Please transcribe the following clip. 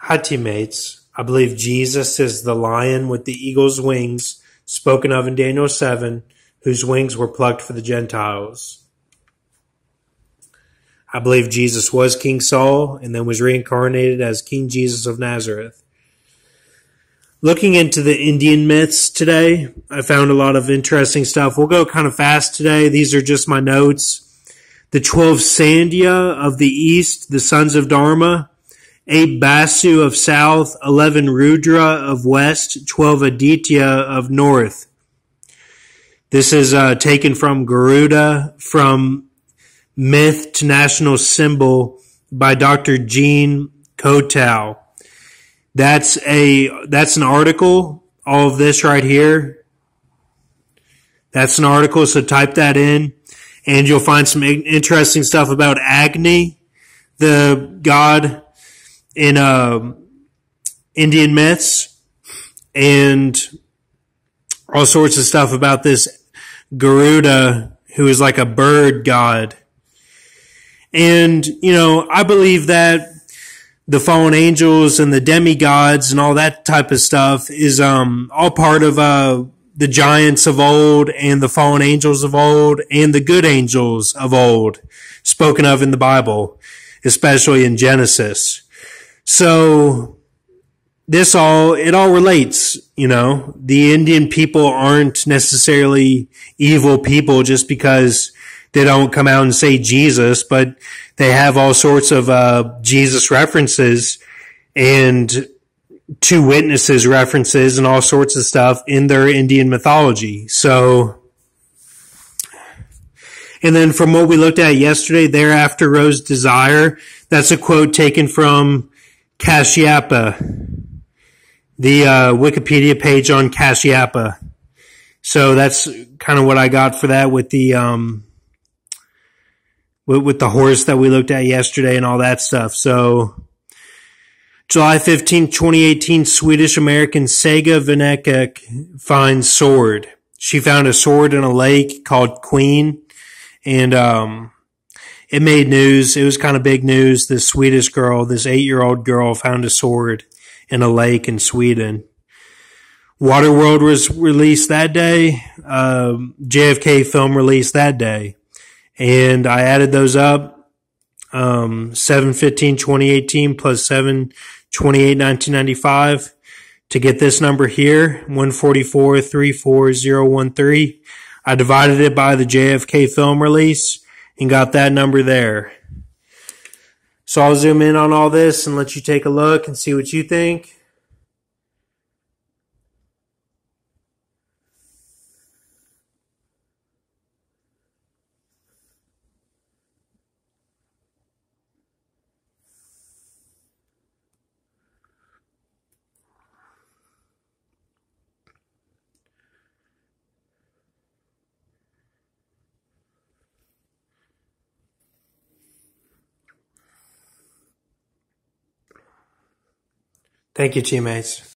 Hi, teammates. I believe Jesus is the lion with the eagle's wings spoken of in Daniel 7, whose wings were plucked for the Gentiles. I believe Jesus was King Saul and then was reincarnated as King Jesus of Nazareth. Looking into the Indian myths today, I found a lot of interesting stuff. We'll go kind of fast today. These are just my notes. The 12 Sandhya of the east, the sons of Dharma. 8 Basu of south, 11 Rudra of west, 12 Aditya of north. This is taken from Garuda, from Myth to National Symbol by Dr. Jean Kotow. That's an article. All of this right here. That's an article, so type that in, and you'll find some interesting stuff about Agni, the god in Indian myths, and all sorts of stuff about this Garuda, who is like a bird god. And, I believe that the fallen angels and the demigods and all that type of stuff is all part of the giants of old and the fallen angels of old and the good angels of old spoken of in the Bible, especially in Genesis. So it all relates, The Indian people aren't necessarily evil people just because they don't come out and say Jesus, but they have all sorts of Jesus references and two witnesses references and all sorts of stuff in their Indian mythology. So, and then from what we looked at yesterday, thereafter rose desire. That's a quote taken from Kashyapa, the Wikipedia page on Kashyapa. So that's kind of what I got for that with the horse that we looked at yesterday and all that stuff. So July 15, 2018, Swedish-American Saga Vinekek finds sword. She found a sword in a lake called Queen, and it made news. It was kind of big news. This Swedish girl, this 8-year-old girl, found a sword in a lake in Sweden. Waterworld was released that day. JFK film released that day. And I added those up. 7/15/2018 plus 7/28/1995 to get this number here, 144,34013. I divided it by the JFK film release and got that number there. So I'll zoom in on all this and let you take a look and see what you think. Thank you, teammates.